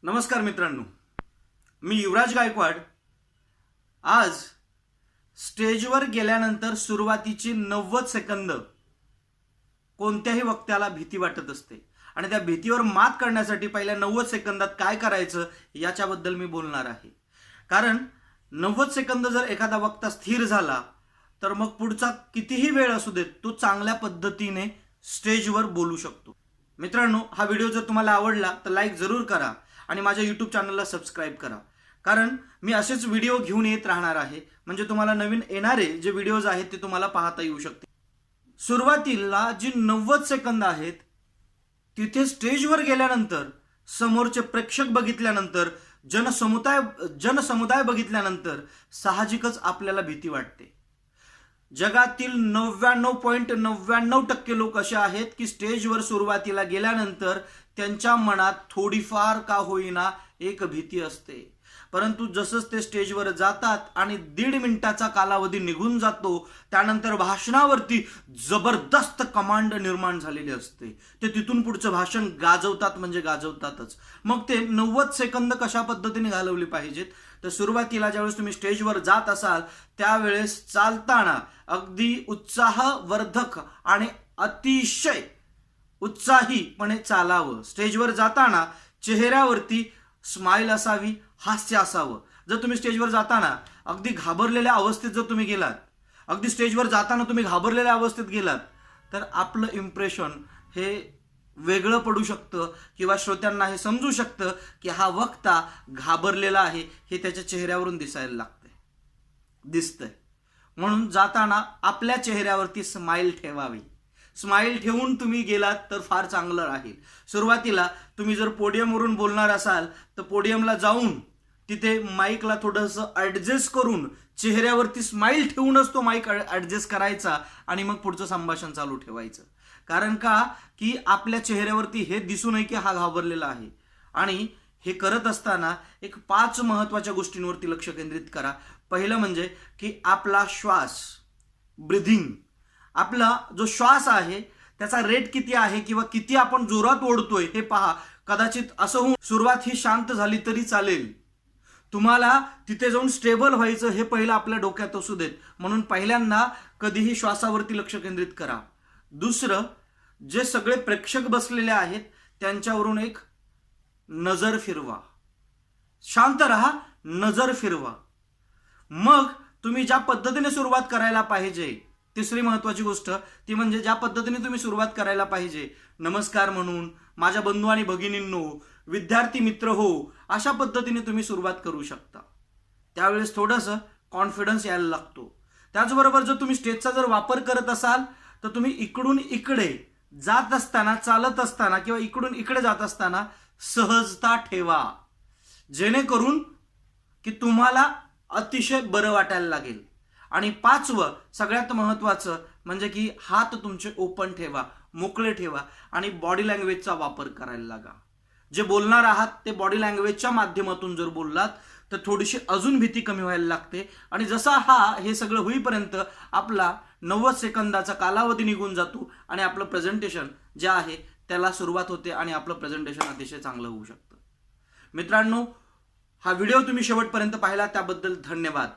नमस्कार मित्रांनो, मी युवराज गायकवाड। आज स्टेजवर गेल्यानंतर सुरुवातीची 90 सेकंद कोणत्याही वक्त्याला भीती वाटत असते आणि त्या भीतीवर मात करण्यासाठी पहिल्या 90 सेकंदात काय करायचं याच्याबद्दल मी बोलणार आहे। कारण 90 सेकंद जर एखादा वक्ता स्थिर झाला तर मग पुढचा कितीही वेळ असू देत तो चांगल्या पद्धतीने स्टेजवर बोलू शकतो। मित्रांनो, हा व्हिडिओ जर तुम्हाला आवडला तर लाईक जरूर करा आणि माझ्या यूट्यूब चॅनलला सबस्क्राईब करा, कारण मी असेच व्हिडिओ घेऊन येत राहणार आहे। म्हणजे तुम्हाला नवीन येणारे जे व्हिडिओज आहेत ते तुम्हाला पाहता येऊ शकते। सुरुवातीला जी 90 सेकंद आहेत तिथे स्टेजवर गेल्यानंतर समोरचे प्रेक्षक बघितल्यानंतर जनसमुदाय बघितल्यानंतर साहजिकच आपल्याला भीती वाटते। जगातील 99.99% लोक असे आहेत की स्टेजवर सुरुवातीला गेल्यानंतर त्यांच्या मनात थोडीफार का होईना एक भीती असते, परंतु जसंच ते स्टेजवर जातात आणि 1.5 मिनिटाचा कालावधी निघून जातो त्यानंतर भाषणावरती जबरदस्त कमांड निर्माण झालेली असते। ते तिथून पुढचं भाषण गाजवतात म्हणजे गाजवतातच। मग ते 90 सेकंद कशा पद्धतीने घालवली पाहिजेत तर सुरुवातीला ज्यावेळेस तुम्ही स्टेजवर जात असाल त्यावेळेस चालताना अगदी उत्साहवर्धक आणि अतिशय उत्साहीपणे चालावं। स्टेजवर जाताना चेहऱ्यावरती स्माइल असावी, हास्य असावं। जर तुम्ही स्टेजवर जाताना अगदी घाबरलेल्या अवस्थेत जर तुम्ही गेलात, अगदी स्टेजवर जाताना तुम्ही घाबरलेल्या अवस्थेत गेलात तर आपलं इम्प्रेशन हे वेगळं पडू शकतं किंवा श्रोत्यांना हे समजू शकतं की हा वक्ता घाबरलेला आहे, हे त्याच्या चेहऱ्यावरून दिसतंय। म्हणून जाताना आपल्या चेहऱ्यावरती स्माइल ठेवावी। स्माइल ठेवून तुम्ही गेलात तर फार चांगलं राहील। सुरुवातीला तुम्ही जर पोडियमवरून बोलणार असाल तर पोडियमला जाऊन तिथे माईकला थोडंसं ॲडजस्ट करून चेहऱ्यावरती स्माइल ठेवूनच तो माईक ॲडजस्ट करायचा आणि मग पुढचं संभाषण चालू ठेवायचं। कारण का की आपल्या चेहऱ्यावरती हे दिसू नये की हा घाबरलेला आहे। आणि हे करत असताना एक 5 महत्त्वाच्या गोष्टींवरती लक्ष केंद्रित करा। पहिलं म्हणजे की आपला श्वास, ब्रीथिंग, आपला जो श्वास आहे त्याचा रेट किती आहे किंवा किती आपण जोरात ओढतोय हे पहा। कदाचित असं होऊन सुरुवात ही शांत झाली तरी चालेल, तुम्हाला तिथे जाऊन स्टेबल व्हायचं हे पहिलं आपल्या डोक्यात असू देत। म्हणून पहिल्यांदा कधीही श्वासावरती लक्ष केंद्रित करा। दुसरं, जे सगळे प्रेक्षक बसलेले आहेत त्यांच्यावरून एक नजर फिरवा, शांत रहा, नजर फिरवा। मग तुम्ही ज्या पद्धतीने सुरुवात करायला पाहिजे, तिसरी महत्त्वाची गोष्ट ती म्हणजे ज्या पद्धतीने तुम्ही सुरुवात करायला पाहिजे, नमस्कार म्हणून, माझ्या बंधू आणि भगिनींनो, विद्यार्थी मित्र हो, अशा पद्धतीने तुम्ही सुरुवात करू शकता। त्यावेळेस थोडंसं कॉन्फिडन्स यायला लागतो। त्याचबरोबर जर तुम्ही स्टेजचा जर वापर करत असाल तर तुम्ही इकडून इकडे जात असताना, चालत असताना किंवा इकडून इकडे जात असताना सहजता ठेवा, जेणेकरून की तुम्हाला अतिशय बरं वाटायला लागेल। आणि 5वं सगळ्यात महत्त्वाचं म्हणजे की हात तुमचे ओपन ठेवा, मोकळे ठेवा आणि बॉडी लँग्वेजचा वापर करायला लागा। जे बोलणार आहात ते बॉडी लँग्वेजच्या माध्यमातून जर बोललात तर थोडीशी अजून भीती कमी व्हायला लागते। आणि जसा हे सगळं होईपर्यंत आपला 90 सेकंदाचा कालावधी निघून जातो आणि आपलं प्रेझेंटेशन जे आहे त्याला सुरुवात होते आणि आपलं प्रेझेंटेशन अतिशय चांगलं होऊ शकतं। मित्रांनो, हा व्हिडिओ तुम्ही शेवटपर्यंत पाहिला त्याबद्दल धन्यवाद।